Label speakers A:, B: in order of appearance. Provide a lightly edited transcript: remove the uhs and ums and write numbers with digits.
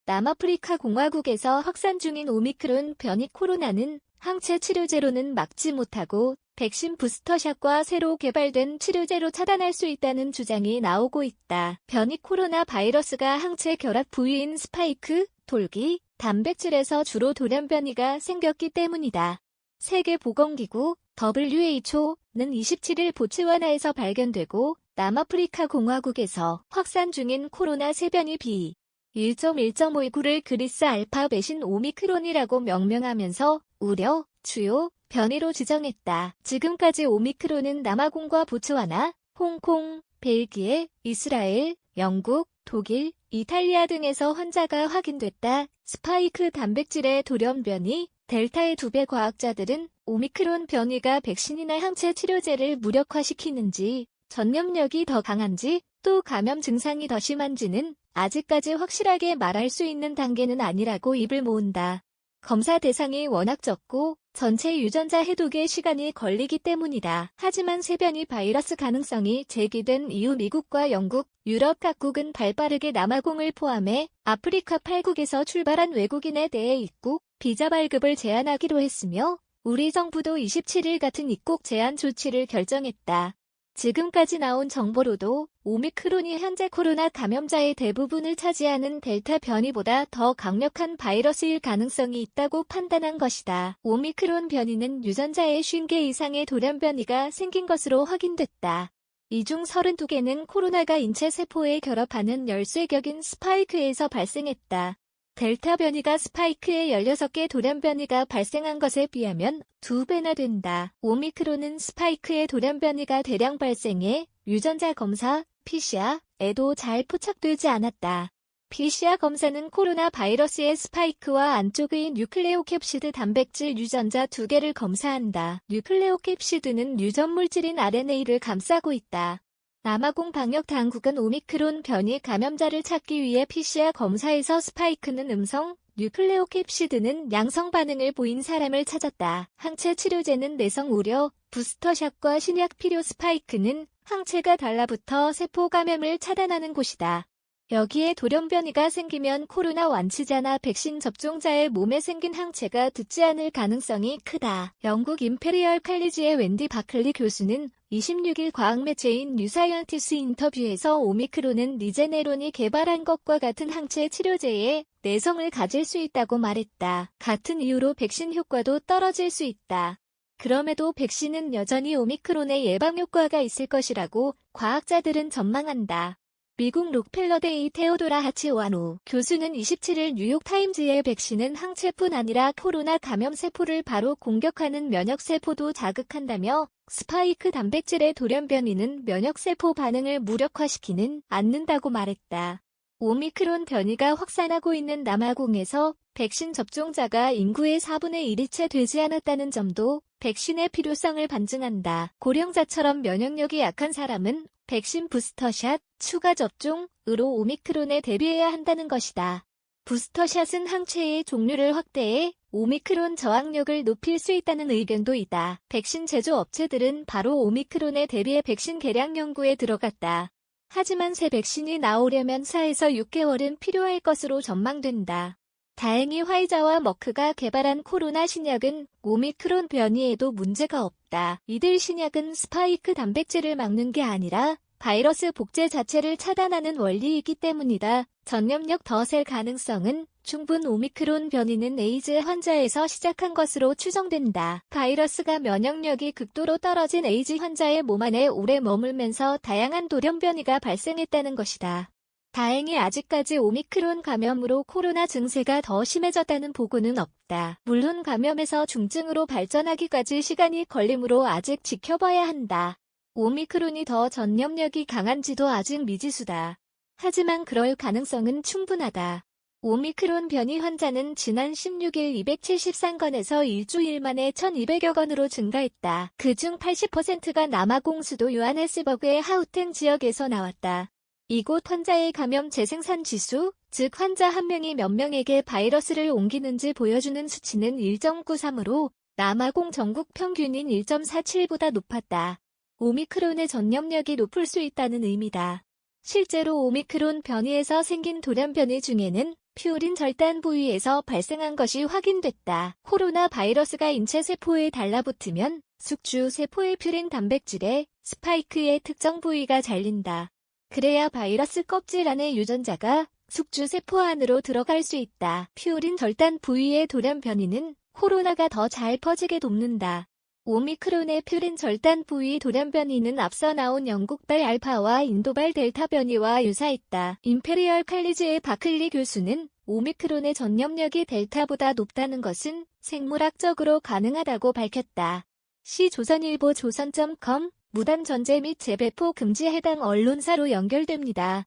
A: 남아프리카 공화국에서 확산 중인 오미크론 변이 코로나는 항체 치료제로는 막지 못하고 백신 부스터샷과 새로 개발된 치료제로 차단할 수 있다는 주장이 나오고 있다. 변이 코로나 바이러스가 항체 결합 부위인 스파이크, 돌기, 단백질에서 주로 돌연변이가 생겼기 때문이다. 세계보건기구 WHO는 27일 보츠와나에서 발견되고 남아프리카 공화국에서 확산 중인 코로나 세변이 B.1.1.59를 그리스 알파 배신 오미크론이라고 명명하면서 우려, 주요, 변이로 지정했다. 지금까지 오미크론은 남아공과 보츠와나, 홍콩, 벨기에, 이스라엘, 영국, 독일, 이탈리아 등에서 환자가 확인됐다. 스파이크 단백질의 돌연변이, 델타의 2배 과학자들은 오미크론 변이가 백신이나 항체 치료제를 무력화시키는지, 전염력이 더 강한지, 또 감염 증상이 더 심한지는 아직까지 확실하게 말할 수 있는 단계는 아니라고 입을 모은다. 검사 대상이 워낙 적고 전체 유전자 해독에 시간이 걸리기 때문이다. 하지만 세변이 바이러스 가능성이 제기된 이후 미국과 영국, 유럽 각국은 발빠르게 남아공을 포함해 아프리카 8국에서 출발한 외국인에 대해 입국, 비자 발급을 제한하기로 했으며 우리 정부도 27일 같은 입국 제한 조치를 결정했다. 지금까지 나온 정보로도 오미크론이 현재 코로나 감염자의 대부분을 차지하는 델타 변이보다 더 강력한 바이러스일 가능성이 있다고 판단한 것이다. 오미크론 변이는 유전자의 50개 이상의 돌연변이가 생긴 것으로 확인됐다. 이 중 32개는 코로나가 인체 세포에 결합하는 열쇠격인 스파이크에서 발생했다. 델타 변이가 스파이크의 16개 돌연변이가 발생한 것에 비하면 2배나 된다. 오미크론은 스파이크의 돌연변이가 대량 발생해 유전자 검사, PCR에도 잘 포착되지 않았다. PCR 검사는 코로나 바이러스의 스파이크와 안쪽의 뉴클레오캡시드 단백질 유전자 2개를 검사한다. 뉴클레오캡시드는 유전물질인 RNA를 감싸고 있다. 남아공 방역당국은 오미크론 변이 감염자를 찾기 위해 PCR 검사에서 스파이크는 음성, 뉴클레오캡시드는 양성 반응을 보인 사람을 찾았다. 항체 치료제는 내성 우려, 부스터샷과 신약 필요. 스파이크는 항체가 달라붙어 세포 감염을 차단하는 곳이다. 여기에 돌연변이가 생기면 코로나 완치자나 백신 접종자의 몸에 생긴 항체가 듣지 않을 가능성이 크다. 영국 임페리얼 칼리지의 웬디 바클리 교수는 26일 과학 매체인 뉴사이언티스 인터뷰에서 오미크론은 리제네론이 개발한 것과 같은 항체 치료제에 내성을 가질 수 있다고 말했다. 같은 이유로 백신 효과도 떨어질 수 있다. 그럼에도 백신은 여전히 오미크론의 예방 효과가 있을 것이라고 과학자들은 전망한다. 미국 록펠러대의 테오도라 하치오아노 교수는 27일 뉴욕타임즈의 백신은 항체뿐 아니라 코로나 감염세포를 바로 공격하는 면역세포도 자극한다며 스파이크 단백질의 돌연변이는 면역세포 반응을 무력화시키는 않는다고 말했다. 오미크론 변이가 확산하고 있는 남아공에서 백신 접종자가 인구의 4분의 1이 채 되지 않았다는 점도 백신의 필요성을 반증한다. 고령자처럼 면역력이 약한 사람은 백신 부스터샷, 추가 접종으로 오미크론에 대비해야 한다는 것이다. 부스터샷은 항체의 종류를 확대해 오미크론 저항력을 높일 수 있다는 의견도 있다. 백신 제조업체들은 바로 오미크론에 대비해 백신 개량 연구에 들어갔다. 하지만 새 백신이 나오려면 4에서 6개월은 필요할 것으로 전망된다. 다행히 화이자와 머크가 개발한 코로나 신약은 오미크론 변이에도 문제가 없다. 이들 신약은 스파이크 단백질을 막는 게 아니라 바이러스 복제 자체를 차단하는 원리이기 때문이다. 전염력 더 셀 가능성은 충분. 오미크론 변이는 에이즈 환자에서 시작한 것으로 추정된다. 바이러스가 면역력이 극도로 떨어진 에이즈 환자의 몸 안에 오래 머물면서 다양한 돌연변이가 발생했다는 것이다. 다행히 아직까지 오미크론 감염으로 코로나 증세가 더 심해졌다는 보고는 없다. 물론 감염에서 중증으로 발전하기까지 시간이 걸리므로 아직 지켜봐야 한다. 오미크론이 더 전염력이 강한지도 아직 미지수다. 하지만 그럴 가능성은 충분하다. 오미크론 변이 환자는 지난 16일 273건에서 일주일 만에 1200여 건으로 증가했다. 그중 80%가 남아공 수도 요하네스버그의 하우텐 지역에서 나왔다. 이곳 환자의 감염 재생산 지수, 즉 환자 한 명이 몇 명에게 바이러스를 옮기는지 보여주는 수치는 1.93으로 남아공 전국 평균인 1.47보다 높았다. 오미크론의 전염력이 높을 수 있다는 의미다. 실제로 오미크론 변이에서 생긴 돌연변이 중에는 퓨린 절단 부위에서 발생한 것이 확인됐다. 코로나 바이러스가 인체 세포에 달라붙으면 숙주 세포의 퓨린 단백질에 스파이크의 특정 부위가 잘린다. 그래야 바이러스 껍질 안의 유전자가 숙주 세포 안으로 들어갈 수 있다. 퓨린 절단 부위의 돌연변이는 코로나가 더 잘 퍼지게 돕는다. 오미크론의 퓨린 절단 부위 돌연변이는 앞서 나온 영국발 알파와 인도발 델타 변이와 유사했다. 임페리얼 칼리지의 바클리 교수는 오미크론의 전염력이 델타보다 높다는 것은 생물학적으로 가능하다고 밝혔다. 시 조선일보 조선.com 무단 전제 및 재배포 금지 해당 언론사로 연결됩니다.